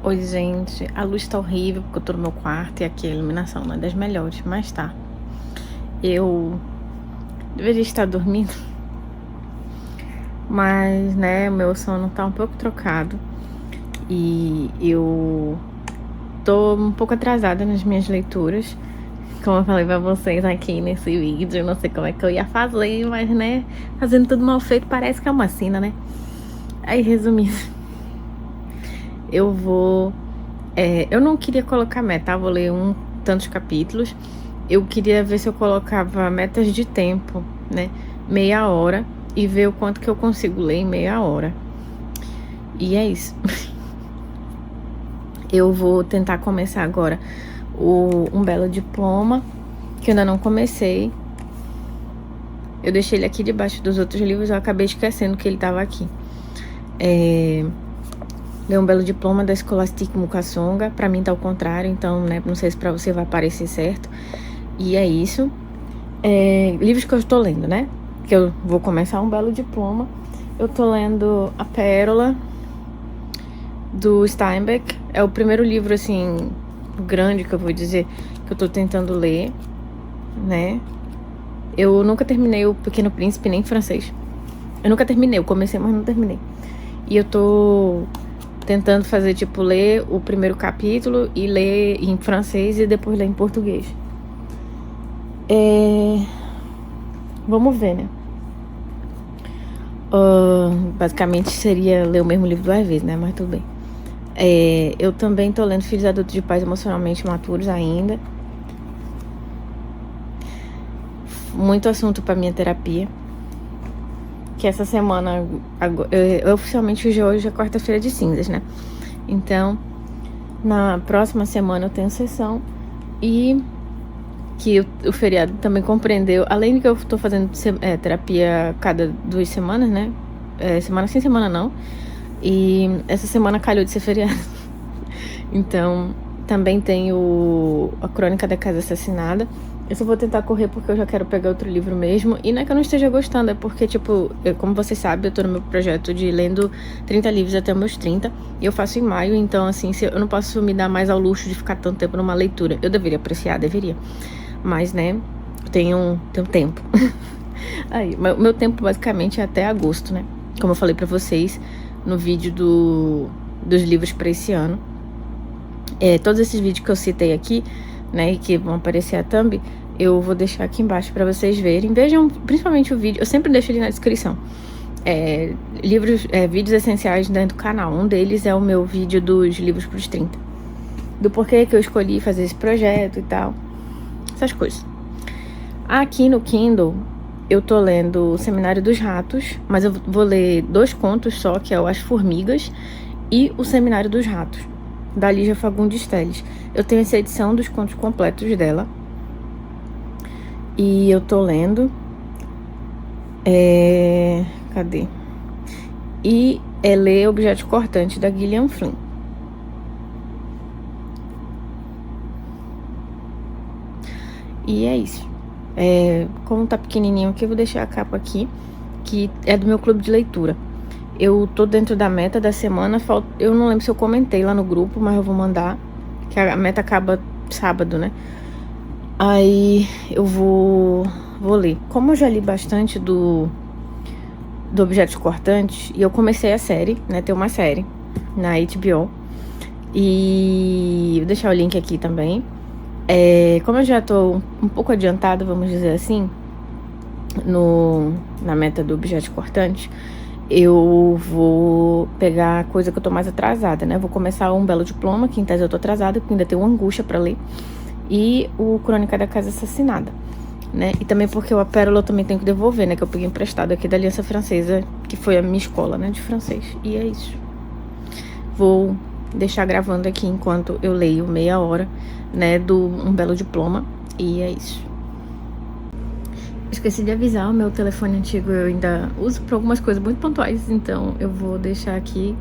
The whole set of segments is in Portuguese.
Oi, gente, a luz tá horrível porque eu tô no meu quarto e aqui a iluminação não é das melhores, mas tá. Eu deveria estar dormindo, mas, né, o meu sono tá um pouco trocado e eu tô um pouco atrasada nas minhas leituras. Como eu falei pra vocês aqui nesse vídeo, não sei como é que eu ia fazer, mas, né, fazendo tudo mal feito parece que é uma sina, né? Aí, resumindo, eu vou... eu não queria colocar meta, vou ler tantos capítulos. Eu queria ver se eu colocava metas de tempo, né? Meia hora e ver o quanto que eu consigo ler em meia hora. E é isso. Eu vou tentar começar agora Um Belo Diploma, que eu ainda não comecei. Eu deixei ele aqui debaixo dos outros livros, eu acabei esquecendo que ele estava aqui. Ler Um Belo Diploma da Scholastic Mukasonga. Pra mim tá ao contrário, então, né, não sei se pra você vai parecer certo. E é isso. Livros que eu estou lendo, né? Que eu vou começar Um Belo Diploma. Eu tô lendo A Pérola, do Steinbeck. É o primeiro livro, assim, grande que eu vou dizer, que eu tô tentando ler, né? Eu nunca terminei O Pequeno Príncipe, nem francês. Eu nunca terminei, eu comecei, mas não terminei. E eu tô tentando fazer, tipo, ler o primeiro capítulo e ler em francês e depois ler em português. Vamos ver, né? Basicamente seria ler o mesmo livro 2 vezes, né? Mas tudo bem. Eu também tô lendo Filhos Adultos de Pais Emocionalmente Maturos ainda. Muito assunto pra minha terapia. Que essa semana, oficialmente hoje é quarta-feira de cinzas, né? Então, na próxima semana eu tenho sessão. E que o feriado também compreendeu, além de que eu tô fazendo terapia cada 2 semanas, né? Semana sim, semana não. E essa semana calhou de ser feriado. Então, também tenho A Crônica da Casa Assassinada. Eu só vou tentar correr porque eu já quero pegar outro livro mesmo. E não é que eu não esteja gostando, é porque, tipo, como vocês sabem, eu tô no meu projeto de lendo 30 livros até meus 30. E eu faço em maio, então, assim, eu não posso me dar mais ao luxo de ficar tanto tempo numa leitura. Eu deveria apreciar, deveria. Mas, né, tenho tempo. Aí, meu tempo basicamente é até agosto, né? Como eu falei pra vocês no vídeo dos livros pra esse ano. Todos esses vídeos que eu citei aqui, né, e que vão aparecer a thumb, eu vou deixar aqui embaixo pra vocês verem. Vejam principalmente o vídeo, eu sempre deixo ele na descrição. Vídeos essenciais dentro do canal. Um deles é o meu vídeo dos livros pros 30. Do porquê que eu escolhi fazer esse projeto e tal. Essas coisas. Aqui no Kindle, eu tô lendo O Seminário dos Ratos, mas eu vou ler 2 contos só, que é o As Formigas e O Seminário dos Ratos, da Lígia Fagundes Telles. Eu tenho essa edição dos contos completos dela. E eu tô lendo... Cadê? E ler Objetos Cortantes, da Gillian Flynn. E é isso. Como tá pequenininho aqui, eu vou deixar a capa aqui, que é do meu clube de leitura. Eu tô dentro da meta da semana, eu não lembro se eu comentei lá no grupo, mas eu vou mandar, que a meta acaba sábado, né? Aí eu vou ler. Como eu já li bastante do Objetos Cortantes, e eu comecei a série, né? Tem uma série na HBO. E vou deixar o link aqui também. Como eu já tô um pouco adiantada, vamos dizer assim, na meta do Objetos Cortantes, eu vou pegar a coisa que eu tô mais atrasada, né? Vou começar Um Belo Diploma, que em tese eu tô atrasada, porque ainda tenho uma angústia pra ler. E o Crônica da Casa Assassinada, né? E também porque A Pérola eu também tenho que devolver, né? Que eu peguei emprestado aqui da Aliança Francesa, que foi a minha escola, né? De francês. E é isso. Vou deixar gravando aqui enquanto eu leio meia hora, né? Do Um Belo Diploma. E é isso. Esqueci de avisar, o meu telefone antigo eu ainda uso para algumas coisas muito pontuais, então eu vou deixar aqui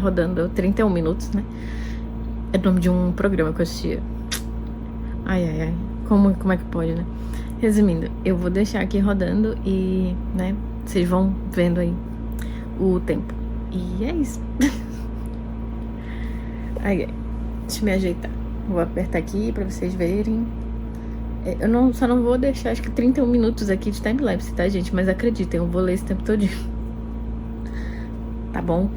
rodando 31 minutos, né? É o nome de um programa que eu assistia. Ai. Como é que pode, né? Resumindo, eu vou deixar aqui rodando e, né, vocês vão vendo aí o tempo. E é isso. Aí, deixa eu me ajeitar. Vou apertar aqui pra vocês verem. Só não vou deixar, acho que 31 minutos aqui de timelapse, tá, gente? Mas acreditem, eu vou ler esse tempo todinho. Tá bom?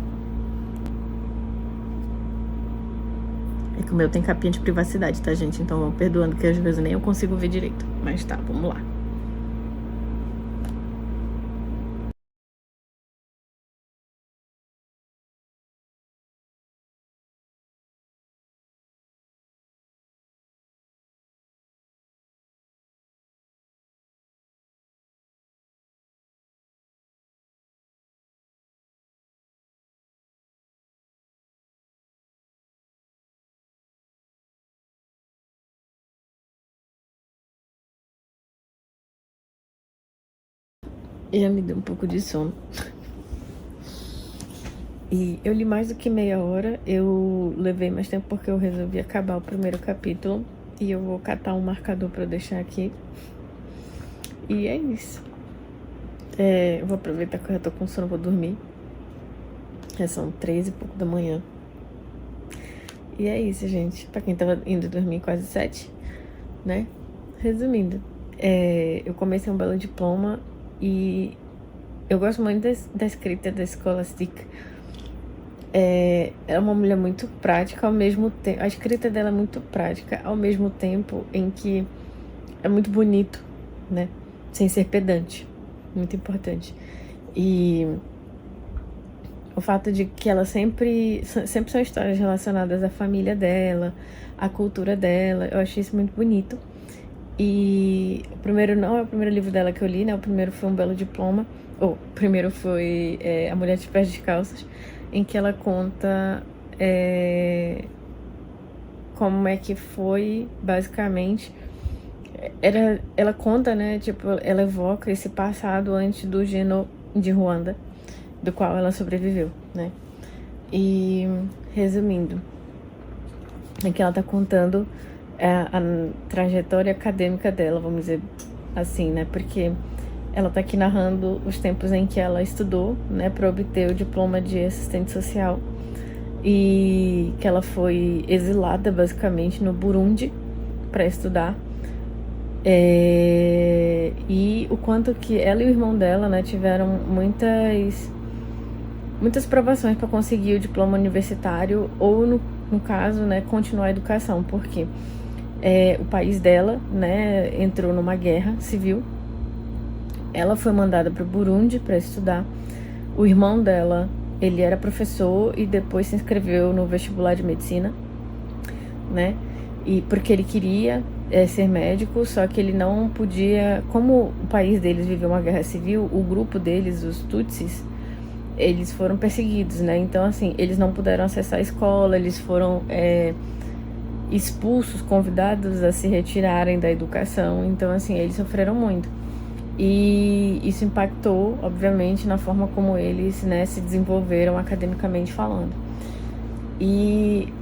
É que o meu tem capinha de privacidade, tá, gente? Então vão perdoando que às vezes nem eu consigo ver direito. Mas tá, vamos lá. Já me deu um pouco de sono. E eu li mais do que meia hora. Eu levei mais tempo porque eu resolvi acabar o primeiro capítulo. E eu vou catar um marcador pra deixar aqui. E é isso. Eu vou aproveitar que eu já tô com sono, vou dormir. Já são 3 e pouco da manhã. E é isso, gente. Pra quem tava indo dormir quase 7, né? Resumindo, eu comecei um belo diploma e eu gosto muito da escrita da Scholastic. É uma mulher muito prática, ao mesmo tempo. A escrita dela é muito prática, ao mesmo tempo em que é muito bonito, né? Sem ser pedante. Muito importante. E o fato de que ela sempre são histórias relacionadas à família dela, à cultura dela, eu achei isso muito bonito. E o primeiro não é o primeiro livro dela que eu li, né? O primeiro foi Um Belo Diploma. O primeiro foi A Mulher de Pés Descalços, em que ela conta como é que foi, basicamente. Ela conta, né? Tipo, ela evoca esse passado antes do Geno de Ruanda, do qual ela sobreviveu, né? E, resumindo, é que ela tá contando a trajetória acadêmica dela, vamos dizer assim, né? Porque ela tá aqui narrando os tempos em que ela estudou, né, para obter o diploma de assistente social e que ela foi exilada, basicamente, no Burundi para estudar. E o quanto que ela e o irmão dela, né, tiveram muitas provações para conseguir o diploma universitário ou, no caso, né, continuar a educação, porque o país dela, né, entrou numa guerra civil. Ela foi mandada para o Burundi para estudar. O irmão dela, ele era professor e depois se inscreveu no vestibular de medicina, né? E porque ele queria ser médico, só que ele não podia. Como o país deles viveu uma guerra civil, o grupo deles, os Tutsis, eles foram perseguidos, né? Então, assim, eles não puderam acessar a escola, eles foram expulsos, convidados a se retirarem da educação. Então, assim, eles sofreram muito. E isso impactou, obviamente, na forma como eles, né, se desenvolveram academicamente falando. E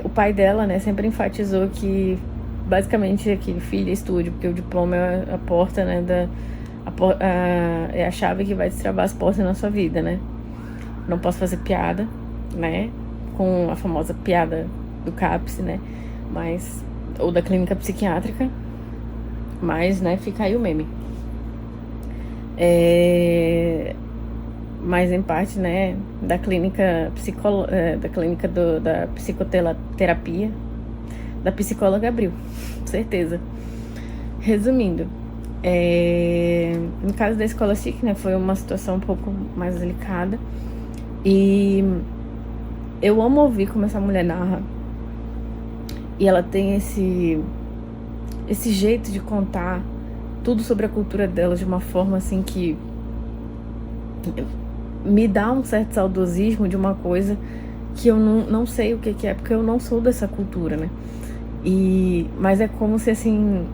o pai dela, né, sempre enfatizou que, basicamente, aquele filho estude, porque o diploma é a porta, né, é a chave que vai destravar as portas na sua vida, né? Não posso fazer piada, né, com a famosa piada do CAPS, né, ou da clínica psiquiátrica, mas, né, fica aí o meme. Mas em parte, né, da clínica da psicoterapia da psicóloga Abril, certeza. Resumindo, no caso da escola SIC, né, foi uma situação um pouco mais delicada e eu amo ouvir como essa mulher narra e ela tem esse jeito de contar tudo sobre a cultura dela de uma forma assim que me dá um certo saudosismo de uma coisa que eu não sei o que é, porque eu não sou dessa cultura, né? Mas é como se, assim,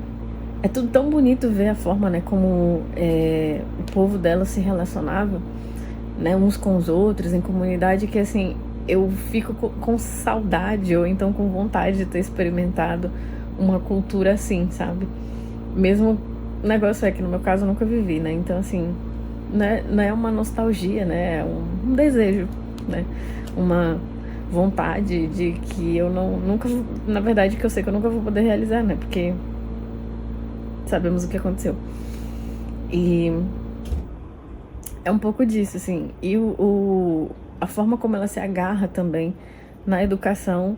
é tudo tão bonito ver a forma, né, como o povo dela se relacionava, né, uns com os outros, em comunidade, que, assim, eu fico com saudade ou então com vontade de ter experimentado uma cultura assim, sabe? Mesmo o negócio é que no meu caso eu nunca vivi, né? Então, assim, não é uma nostalgia, né? É um desejo, né? vontade de que eu nunca, na verdade, que eu sei que eu nunca vou poder realizar, né? Porque sabemos o que aconteceu. E é um pouco disso, assim. E a forma como ela se agarra também na educação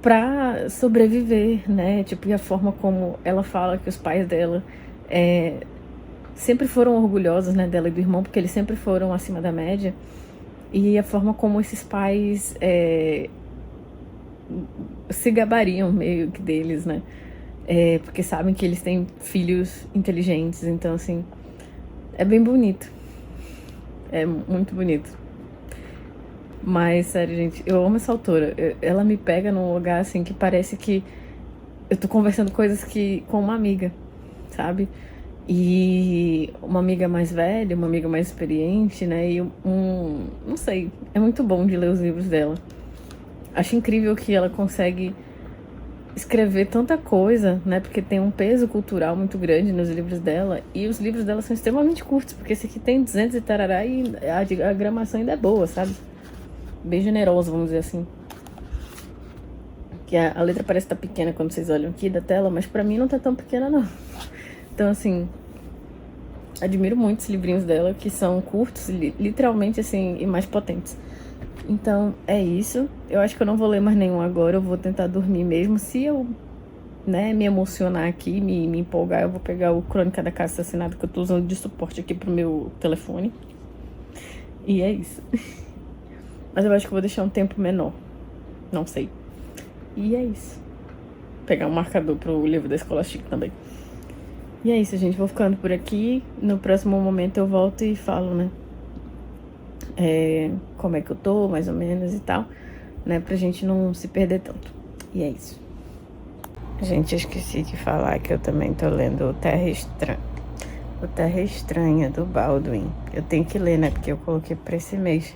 pra sobreviver, né? Tipo, e a forma como ela fala que os pais dela sempre foram orgulhosos, né, dela e do irmão, porque eles sempre foram acima da média. E a forma como esses pais se gabariam meio que deles, né? Porque sabem que eles têm filhos inteligentes. Então, assim, é bem bonito. É muito bonito. Mas, sério, gente, eu amo essa autora. Ela me pega num lugar, assim, que parece que eu tô conversando coisas com uma amiga, sabe? E uma amiga mais velha, uma amiga mais experiente, né? E não sei, é muito bom de ler os livros dela. Acho incrível que ela consegue escrever tanta coisa, né? Porque tem um peso cultural muito grande nos livros dela. E os livros dela são extremamente curtos, porque esse aqui tem 200 e tarará e a gramação ainda é boa, sabe? Bem generosa, vamos dizer assim. Que a letra parece estar pequena quando vocês olham aqui da tela, mas pra mim não tá tão pequena, não. Então, assim, admiro muito os livrinhos dela, que são curtos, literalmente, assim, e mais potentes. Então, é isso. Eu acho que eu não vou ler mais nenhum agora, eu vou tentar dormir mesmo. Se eu, né, me emocionar aqui, me empolgar, eu vou pegar o Crônica da Casa Assassinada, que eu tô usando de suporte aqui pro meu telefone. E é isso. Mas eu acho que eu vou deixar um tempo menor. Não sei. E é isso. Vou pegar um marcador pro livro da Escola Chique também. E é isso, gente. Vou ficando por aqui. No próximo momento eu volto e falo, né? Como é que eu tô, mais ou menos, e tal. Né? Pra gente não se perder tanto. E é isso. Gente, eu esqueci de falar que eu também tô lendo o Terra Estranha. O Terra Estranha, do Baldwin. Eu tenho que ler, né? Porque eu coloquei pra esse mês.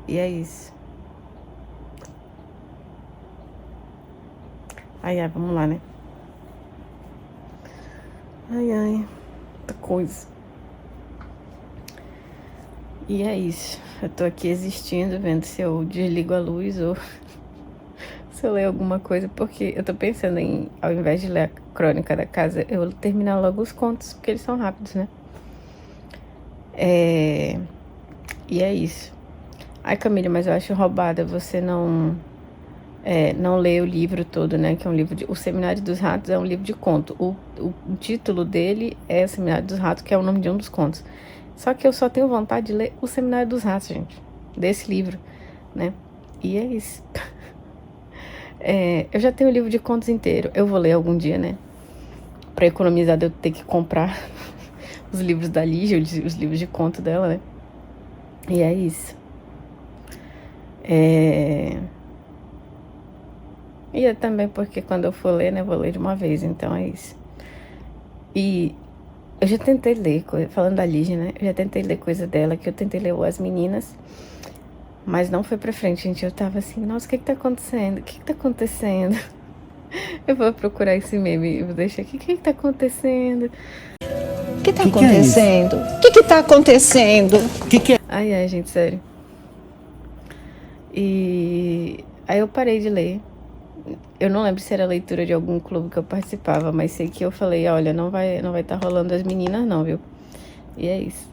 E é isso. Ai, vamos lá, né? Ai, muita coisa. E é isso. Eu tô aqui existindo, vendo se eu desligo a luz ou se eu leio alguma coisa, porque eu tô pensando em, ao invés de ler a Crônica da Casa, eu terminar logo os contos, porque eles são rápidos, né? E é isso. Ai, Camila, mas eu acho roubada você não ler o livro todo, né? Que é um livro O Seminário dos Ratos é um livro de conto. O título dele é O Seminário dos Ratos, que é o nome de um dos contos. Só que eu só tenho vontade de ler O Seminário dos Ratos, gente. Desse livro, né? E é isso. Eu já tenho o livro de contos inteiro. Eu vou ler algum dia, né? Pra economizar de eu ter que comprar os livros da Lígia, os livros de conto dela, né? E é isso. E é também porque quando eu for ler, né? Vou ler de uma vez, então é isso. E eu já tentei ler, falando da Lígia, né? Eu já tentei ler coisa dela, que eu tentei ler As Meninas, mas não foi pra frente, gente. Eu tava assim, nossa, o que tá acontecendo? O que tá acontecendo? Eu vou procurar esse meme e vou deixar aqui. O que tá acontecendo? O que tá acontecendo? O que tá acontecendo? Ai, gente, sério. E aí eu parei de ler. Eu não lembro se era leitura de algum clube que eu participava, mas sei que eu falei, olha, não vai tá rolando As Meninas não, viu? E é isso.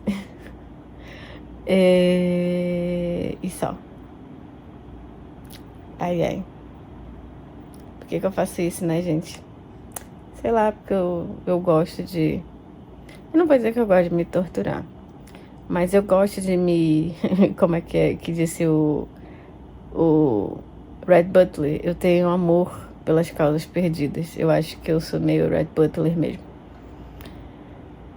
E só. Ai. Por que eu faço isso, né, gente? Sei lá, porque eu gosto de... Eu não vou dizer que eu gosto de me torturar, mas eu gosto de me... Como é que disse o Red Butler? Eu tenho amor pelas causas perdidas. Eu acho que eu sou meio Red Butler mesmo.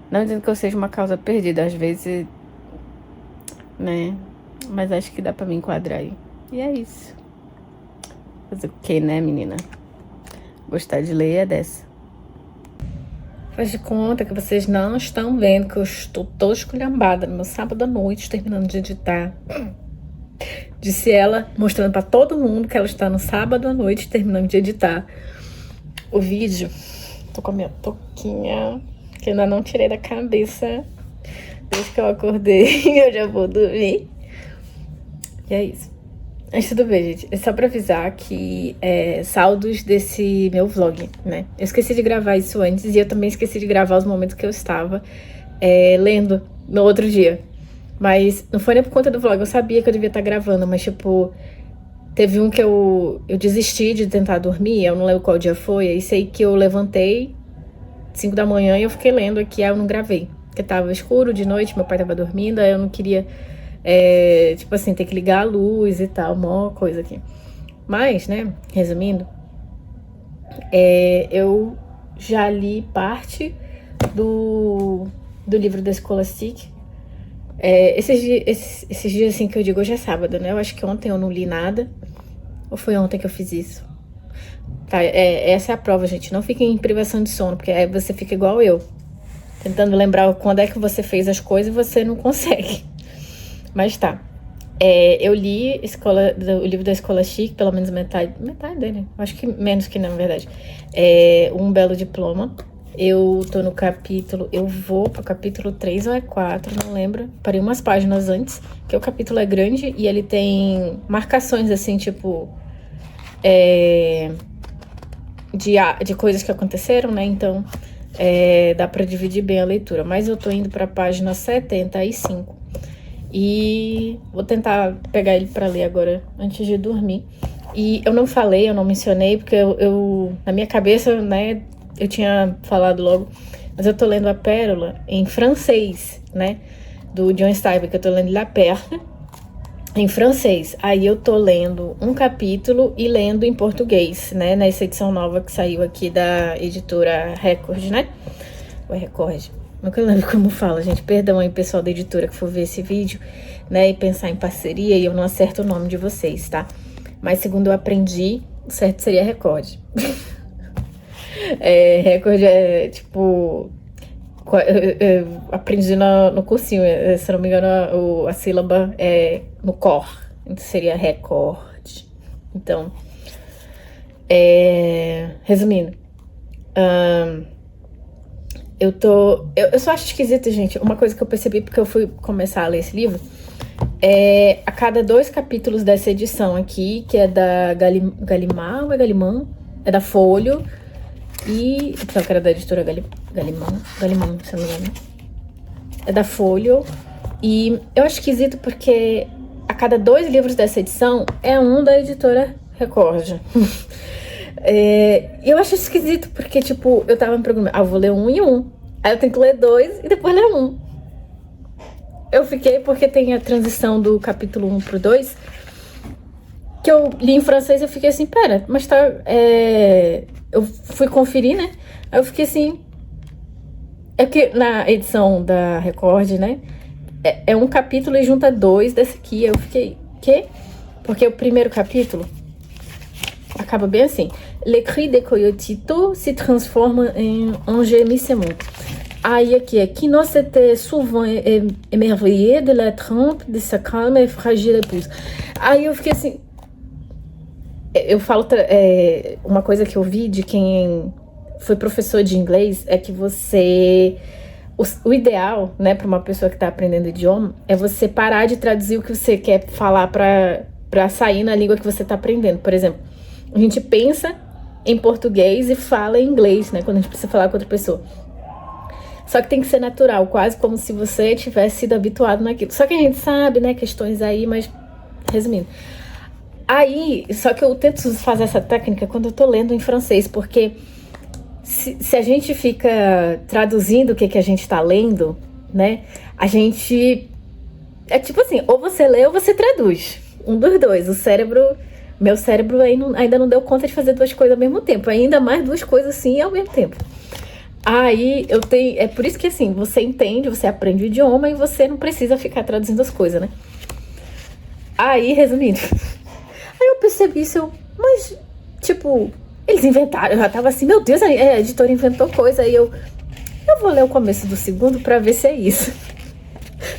Não dizendo que eu seja uma causa perdida, às vezes, né? Mas acho que dá pra me enquadrar aí. E é isso. Fazer o que, né, menina? Gostar de ler é dessa. Faz de conta que vocês não estão vendo que eu estou toda esculhambada no meu sábado à noite, terminando de editar. Disse ela, mostrando pra todo mundo que ela está no sábado à noite, terminando de editar o vídeo. Tô com a minha touquinha, que ainda não tirei da cabeça. Desde que eu acordei, eu já vou dormir. E é isso. Mas tudo bem, gente. É só pra avisar que saldos desse meu vlog, né? Eu esqueci de gravar isso antes e eu também esqueci de gravar os momentos que eu estava lendo no outro dia. Mas não foi nem por conta do vlog, eu sabia que eu devia estar gravando, mas tipo, teve um que eu desisti de tentar dormir, eu não lembro qual dia foi, aí sei que eu levantei 5 da manhã e eu fiquei lendo aqui, aí eu não gravei. Porque tava escuro de noite, meu pai tava dormindo, aí eu não queria, tipo assim, ter que ligar a luz e tal, mó coisa aqui. Mas, né, resumindo, eu já li parte do livro da Scholastic. Esses dias assim que eu digo, hoje é sábado, né? Eu acho que ontem eu não li nada. Ou foi ontem que eu fiz isso? Tá, essa é a prova, gente. Não fiquem em privação de sono, porque aí você fica igual eu. Tentando lembrar quando é que você fez as coisas e você não consegue. Mas tá. Eu li o livro da Scholastic, pelo menos metade dele. Acho que menos que não, na verdade. Um Belo Diploma. Eu tô no capítulo, eu vou pro capítulo 3 ou 4, não lembro. Parei umas páginas antes, que o capítulo é grande e ele tem marcações assim, tipo, de coisas que aconteceram, né? Então, dá pra dividir bem a leitura. Mas eu tô indo pra página 75 e vou tentar pegar ele pra ler agora, antes de dormir. E eu não falei, eu não mencionei, porque eu na minha cabeça, né, eu tinha falado logo, mas eu tô lendo A Pérola em francês, né, do John Steinbeck, que eu tô lendo La Perle em francês. Aí eu tô lendo um capítulo e lendo em português, né, nessa edição nova que saiu aqui da editora Record, né, ou Record, nunca lembro como fala, gente, perdão aí pessoal da editora que for ver esse vídeo, né, e pensar em parceria, e eu não acerto o nome de vocês, tá, mas segundo eu aprendi, o certo seria Record. Record tipo, eu aprendi no cursinho, se não me engano a sílaba é no cor, então seria Record. Então, resumindo, eu só acho esquisito, gente, uma coisa que eu percebi porque eu fui começar a ler esse livro, a cada 2 capítulos dessa edição aqui, que é da Gallimard ou Gallimand, é da Folio. E pensava que era da editora Gallimand, se não me engano. É da Folio. E eu acho esquisito porque a cada 2 livros dessa edição é um da editora Record. E eu acho esquisito porque, tipo, eu tava me programando, eu vou ler 1 e 1. Aí eu tenho que ler 2 e depois ler 1. Eu fiquei porque tem a transição do capítulo 1 pro 2, que eu li em francês e eu fiquei assim, pera, mas tá... Eu fui conferir, né? Aí eu fiquei assim... É que na edição da Record, né? É um capítulo e junta 2 desse aqui. Aí eu fiquei... Quê? Porque o primeiro capítulo acaba bem assim. Les cris de Coyotito se transforment en gémissements. Aí aqui é... Qui n'ose était souvent émerveillé de la trempe de sa calme et fragile épouse. Aí eu fiquei assim... Eu falo, uma coisa que eu vi de quem foi professor de inglês é que você... O ideal, né, para uma pessoa que está aprendendo idioma é você parar de traduzir o que você quer falar para sair na língua que você está aprendendo. Por exemplo, a gente pensa em português e fala em inglês, né, quando a gente precisa falar com outra pessoa. Só que tem que ser natural, quase como se você tivesse sido habituado naquilo. Só que a gente sabe, né, questões aí, mas resumindo... Aí, só que eu tento fazer essa técnica quando eu tô lendo em francês, porque se a gente fica traduzindo o que a gente tá lendo, né, a gente... É tipo assim, ou você lê ou você traduz. Um dos dois. Meu cérebro ainda não deu conta de fazer 2 coisas ao mesmo tempo. Ainda mais 2 coisas assim ao mesmo tempo. Aí, é por isso que assim, você entende, você aprende o idioma e você não precisa ficar traduzindo as coisas, né. Aí, resumindo... Aí eu percebi isso, mas, tipo, eles inventaram, eu já tava assim, meu Deus, a editora inventou coisa, aí eu vou ler o começo do segundo pra ver se é isso.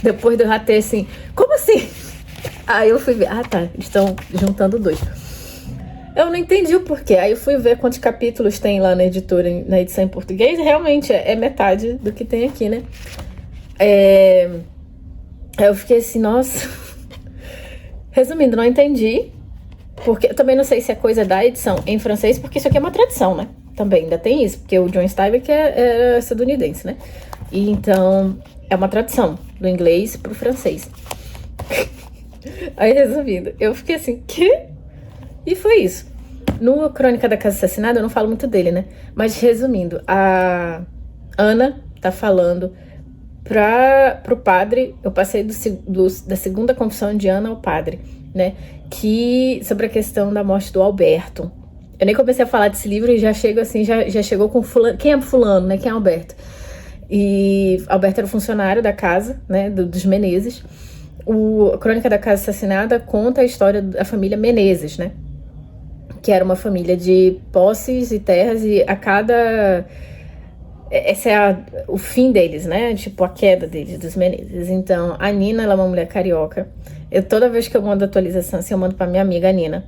Depois de eu já ter assim, como assim? Aí eu fui ver, tá, eles estão juntando 2. Eu não entendi o porquê, aí eu fui ver quantos capítulos tem lá na editora, na edição em português, e realmente é metade do que tem aqui, né? Aí eu fiquei assim, nossa... Resumindo, não entendi. porque eu também não sei se é coisa da edição em francês, porque isso aqui é uma tradução, né? Também ainda tem isso, porque o John Steinbeck é estadunidense, né? E então é uma tradução do inglês pro francês. Aí, resumindo, eu fiquei assim, quê? E foi isso. No Crônica da Casa Assassinada, eu não falo muito dele, né? Mas, resumindo, a Ana tá falando pro padre, eu passei da segunda confissão de Ana ao padre, né? Sobre a questão da morte do Alberto. Eu nem comecei a falar desse livro e já chego assim, já chegou com fulano. Quem é fulano, né? Quem é Alberto? E Alberto era o funcionário da casa, né? Dos Menezes. A Crônica da Casa Assassinada conta a história da família Menezes, né? Que era uma família de posses e terras, e a cada... Esse é o fim deles, né? Tipo, a queda deles, dos Menezes. Então, a Nina, ela é uma mulher carioca. Toda vez que eu mando atualização, assim, eu mando pra minha amiga Nina.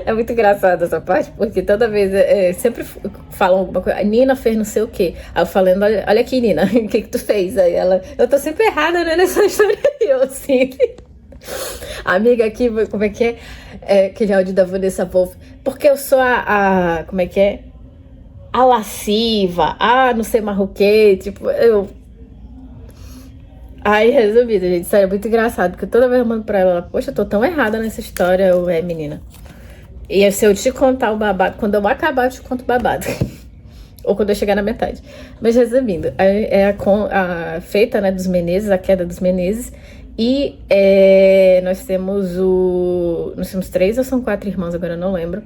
É muito engraçado essa parte, porque toda vez sempre falam alguma coisa. A Nina fez não sei o quê. Aí eu falando, olha aqui, Nina, o que tu fez? Aí ela, eu tô sempre errada, né, nessa história. E eu, assim... A amiga aqui, como é que é? Aquele áudio da Vanessa Wolff. Porque eu sou como é que é? A lasciva, não sei mais o quê. Tipo, eu... Aí, resumido, gente, sério, é muito engraçado. Porque toda vez eu mando pra ela, poxa, eu tô tão errada nessa história. Menina. E se eu te contar o babado, quando eu acabar, eu te conto o babado. Ou quando eu chegar na metade. Mas resumindo, a feita, né, dos Menezes, a queda dos Menezes. E nós temos 3 ou são 4 irmãos, agora eu não lembro.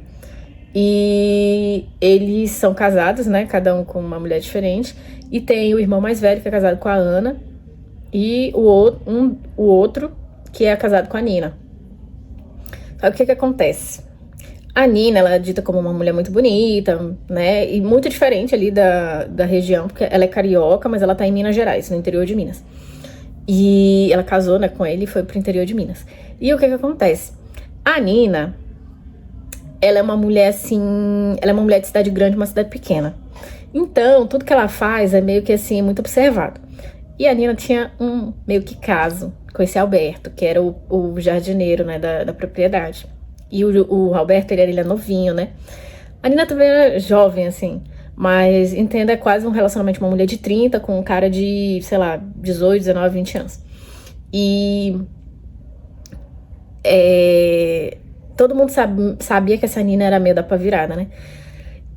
E eles são casados, né? Cada um com uma mulher diferente. E tem o irmão mais velho, que é casado com a Ana. E o outro, que é casado com a Nina. Sabe o que acontece? A Nina, ela é dita como uma mulher muito bonita, né? E muito diferente ali da região, porque ela é carioca, mas ela tá em Minas Gerais, no interior de Minas. E ela casou, né, com ele e foi pro interior de Minas. E o que acontece? A Nina, ela é uma mulher assim... Ela é uma mulher de cidade grande, uma cidade pequena. Então, tudo que ela faz é meio que assim, muito observado. E a Nina tinha meio que caso com esse Alberto, que era o jardineiro, né, da propriedade. E o Alberto, ele é novinho, né? A Nina também era jovem, assim... Mas, entenda, é quase um relacionamento de uma mulher de 30 com um cara de, sei lá, 18, 19, 20 anos. E todo mundo sabia que essa Nina era meio da pá virada, né?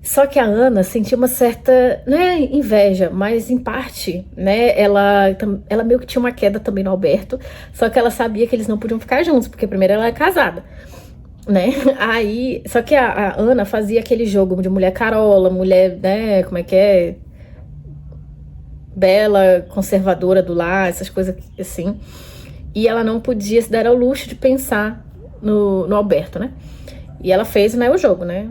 Só que a Ana sentia uma certa, não é inveja, mas em parte, né? Ela meio que tinha uma queda também no Alberto. Só que ela sabia que eles não podiam ficar juntos, porque primeiro ela é casada. Né? Aí, só que a Ana fazia aquele jogo de mulher carola, mulher, né, como é que é? Bela, conservadora do lar, essas coisas assim. E ela não podia se dar ao luxo de pensar no Alberto, né? E ela fez, né, o jogo, né?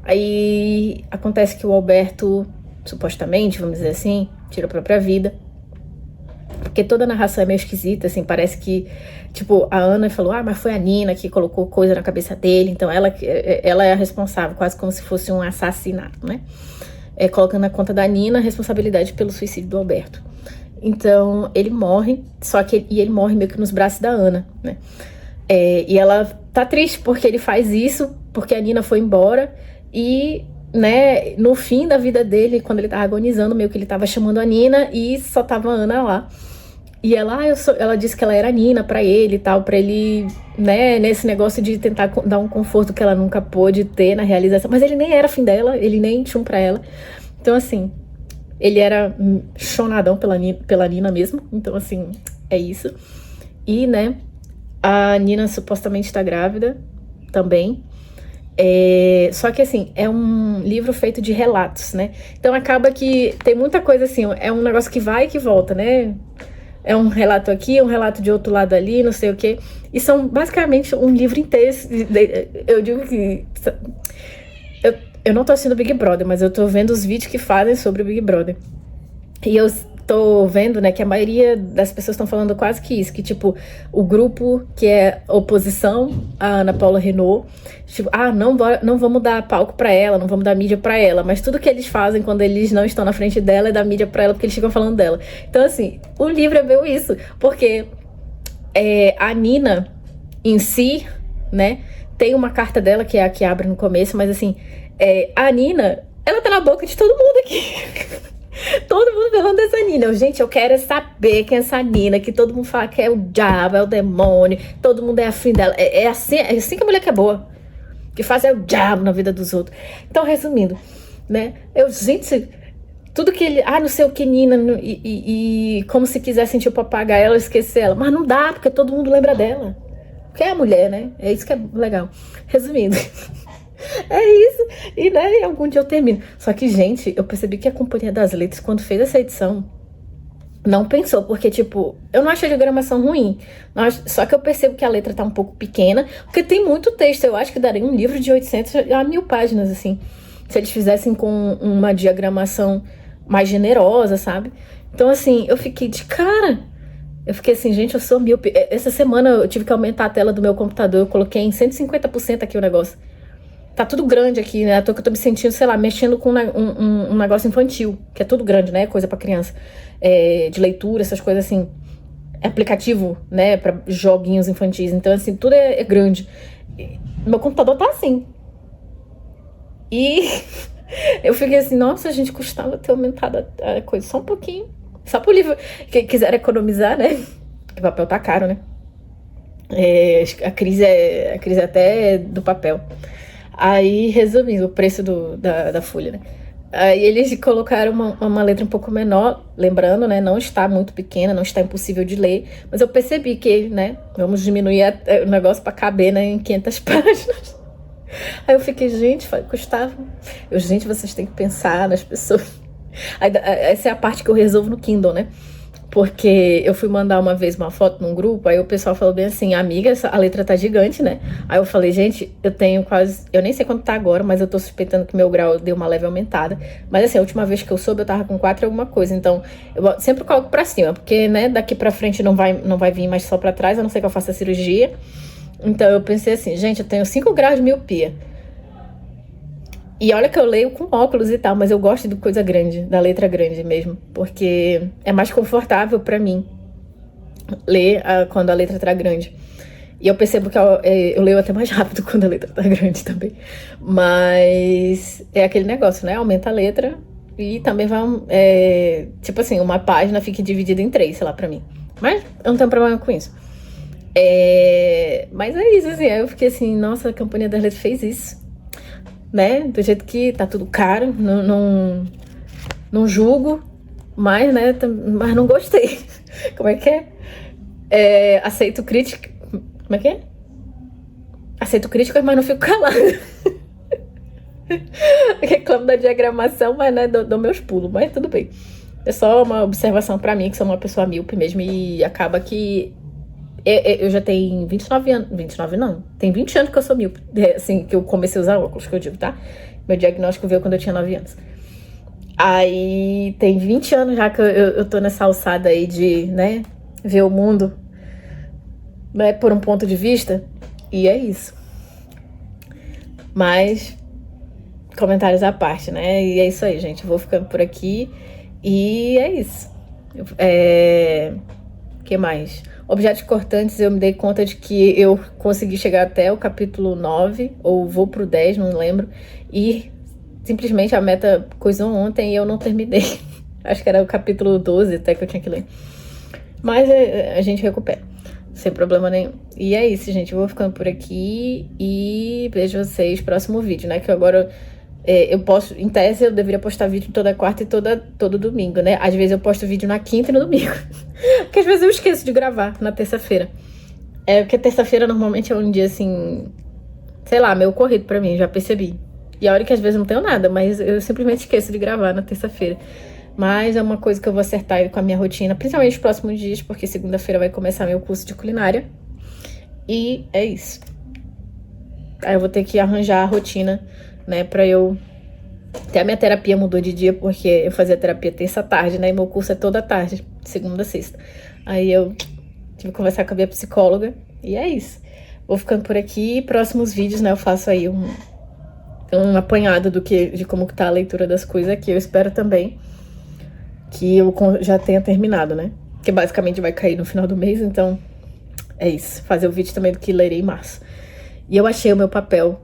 Aí acontece que o Alberto, supostamente, vamos dizer assim, tira a própria vida. Porque toda a narração é meio esquisita, assim, parece que, tipo, a Ana falou, mas foi a Nina que colocou coisa na cabeça dele, então ela é a responsável, quase como se fosse um assassinato, né? Colocando na conta da Nina a responsabilidade pelo suicídio do Alberto. Então, ele morre, e ele morre meio que nos braços da Ana, né? E ela tá triste porque ele faz isso, porque a Nina foi embora, e... né, no fim da vida dele, quando ele tava agonizando, meio que ele tava chamando a Nina e só tava a Ana lá. E ela disse que ela era a Nina pra ele e tal, pra ele, né, nesse negócio de tentar dar um conforto que ela nunca pôde ter na realização. Mas ele nem era fim dela, ele nem tinha um pra ela. Então, assim, ele era chonadão pela Nina mesmo. Então, assim, é isso. E, né, a Nina supostamente tá grávida também. Só que assim, é um livro feito de relatos, né? Então acaba que tem muita coisa assim, é um negócio que vai e que volta, né? É um relato aqui, um relato de outro lado ali, não sei o quê. E são basicamente um livro inteiro. Eu digo que... Eu não tô assistindo Big Brother, mas eu tô vendo os vídeos que fazem sobre o Big Brother. E eu tô vendo, né, que a maioria das pessoas estão falando quase que isso, que tipo, o grupo que é oposição à Ana Paula Renault, tipo, não vamos dar palco pra ela, não vamos dar mídia pra ela, mas tudo que eles fazem quando eles não estão na frente dela é dar mídia pra ela, porque eles ficam falando dela. Então, assim, o livro é meio isso, porque a Nina em si, né? Tem uma carta dela, que é a que abre no começo, mas assim, a Nina, ela tá na boca de todo mundo aqui. Todo mundo falando dessa Nina. Gente, eu quero saber quem é essa Nina, que todo mundo fala que é o diabo, é o demônio, todo mundo é afim dela. É assim que a mulher que é boa, que faz o diabo na vida dos outros. Então, resumindo, né? Gente, tudo que ele... não sei o que, Nina, e como se quisesse sentir o papagaio, ela esquecer ela. Mas não dá, porque todo mundo lembra dela. Porque é a mulher, né? É isso que é legal. Resumindo... É isso, e né, algum dia eu termino. Só que, gente, eu percebi que a Companhia das Letras, quando fez essa edição, não pensou, porque, tipo, eu não achei a diagramação ruim, só que eu percebo que a letra tá um pouco pequena, porque tem muito texto. Eu acho que daria um livro de 800 a 1000 páginas, assim, se eles fizessem com uma diagramação mais generosa, sabe? Então, assim, eu fiquei de cara. Eu fiquei assim, gente, eu sou míope. Essa semana eu tive que aumentar a tela do meu computador, eu coloquei em 150% aqui o negócio. Tá tudo grande aqui, né? Que eu tô me sentindo, sei lá, mexendo com um negócio infantil, que é tudo grande, né? Coisa pra criança. De leitura, essas coisas assim. Aplicativo, né? Pra joguinhos infantis. Então, assim, tudo é grande. Meu computador tá assim. E eu fiquei assim, nossa, gente, custava ter aumentado a coisa só um pouquinho. Só pro livro. Quem quiser economizar, né? O papel tá caro, né? A crise é até do papel. Aí, resumindo, o preço da folha, né? Aí eles colocaram uma letra um pouco menor, lembrando, né? Não está muito pequena, não está impossível de ler. Mas eu percebi que, né? Vamos diminuir o negócio para caber, né, em 500 páginas. Aí eu fiquei, gente, custava. Gente, vocês têm que pensar nas pessoas. Aí, essa é a parte que eu resolvo no Kindle, né? Porque eu fui mandar uma vez uma foto num grupo, aí o pessoal falou bem assim, amiga, a letra tá gigante, né? Aí eu falei, gente, eu tenho quase... Eu nem sei quanto tá agora, mas eu tô suspeitando que meu grau deu uma leve aumentada. Mas assim, a última vez que eu soube, eu tava com 4 e alguma coisa. Então, eu sempre coloco pra cima, porque, né, daqui pra frente não vai vir mais só pra trás, a não ser que eu faça a cirurgia. Então eu pensei assim, gente, eu tenho 5 graus de miopia. E olha que eu leio com óculos e tal, mas eu gosto de coisa grande, da letra grande mesmo, porque é mais confortável pra mim ler quando a letra tá grande. E eu percebo que eu leio até mais rápido quando a letra tá grande também. Mas é aquele negócio, né? Aumenta a letra e também vai... tipo assim, uma página fica dividida em 3, sei lá, pra mim. Mas eu não tenho problema com isso. Mas é isso, assim, aí eu fiquei assim, nossa, a Companhia das Letras fez isso. Né? Do jeito que tá tudo caro, não julgo, mas, né, mas não gostei. Como é que é? Aceito crítica. Como é que é? Aceito críticas, mas não fico calada. Reclamo da diagramação, mas, né, dou meus pulos, mas tudo bem. É só uma observação pra mim, que sou uma pessoa míope mesmo, e acaba que eu já tenho 29 anos. 29 não. Tem 20 anos que eu sou míope. Assim, que eu comecei a usar óculos, que eu digo, tá? Meu diagnóstico veio quando eu tinha 9 anos. Aí tem 20 anos já que eu tô nessa alçada aí de, né, ver o mundo, né, por um ponto de vista. E é isso. Mas, comentários à parte, né? E é isso aí, gente. Eu vou ficando por aqui. E é isso. Que mais? Objetos cortantes, eu me dei conta de que eu consegui chegar até o capítulo 9, ou vou pro 10, não lembro, e simplesmente a meta coisou ontem e eu não terminei. Acho que era o capítulo 12 até que eu tinha que ler. Mas a gente recupera, sem problema nenhum. E é isso, gente, eu vou ficando por aqui e vejo vocês no próximo vídeo, né, que agora... eu posto, em tese eu deveria postar vídeo toda quarta e todo domingo, né? Às vezes eu posto vídeo na quinta e no domingo. Porque às vezes eu esqueço de gravar na terça-feira. Porque terça-feira normalmente é um dia assim, sei lá, meio corrido pra mim, já percebi. E a hora que às vezes não tenho nada, mas eu simplesmente esqueço de gravar na terça-feira. Mas é uma coisa que eu vou acertar aí com a minha rotina, principalmente nos próximos dias, porque segunda-feira vai começar meu curso de culinária. E é isso. Aí eu vou ter que arranjar a rotina, né, pra eu... Até a minha terapia mudou de dia, porque eu fazia terapia terça-tarde, né, e meu curso é toda tarde, segunda a sexta. Aí eu tive que conversar com a minha psicóloga, e é isso. Vou ficando por aqui, próximos vídeos, né, eu faço aí um apanhado de como que tá a leitura das coisas aqui. Eu espero também que eu já tenha terminado, né, que basicamente vai cair no final do mês, então é isso. Fazer o vídeo também do que lerei em março. E eu achei o meu papel,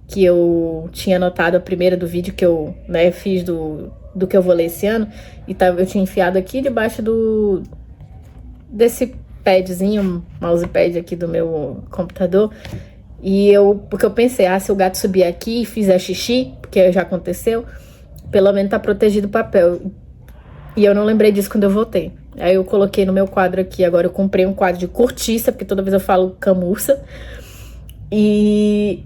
que eu tinha anotado a primeira do vídeo que eu, né, fiz do que eu vou ler esse ano. E eu tinha enfiado aqui debaixo desse padzinho, mousepad aqui do meu computador. Porque eu pensei, se o gato subir aqui e fizer xixi, porque já aconteceu, pelo menos tá protegido o papel. E eu não lembrei disso quando eu voltei. Aí eu coloquei no meu quadro aqui. Agora eu comprei um quadro de cortiça, porque toda vez eu falo camurça. E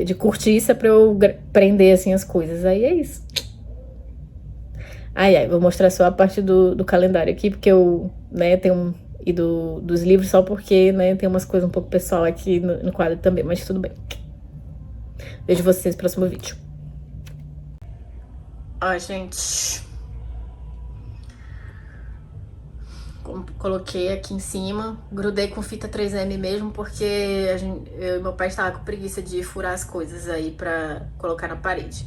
de cortiça pra eu prender assim as coisas. Aí é isso. Vou mostrar só a parte do calendário aqui, porque eu, né, tenho dos livros, só porque, né, tem umas coisas um pouco pessoal aqui no quadro também, mas tudo bem. Vejo vocês no próximo vídeo. Ó, gente, coloquei aqui em cima, grudei com fita 3M mesmo, porque eu e meu pai estavam com preguiça de furar as coisas aí pra colocar na parede.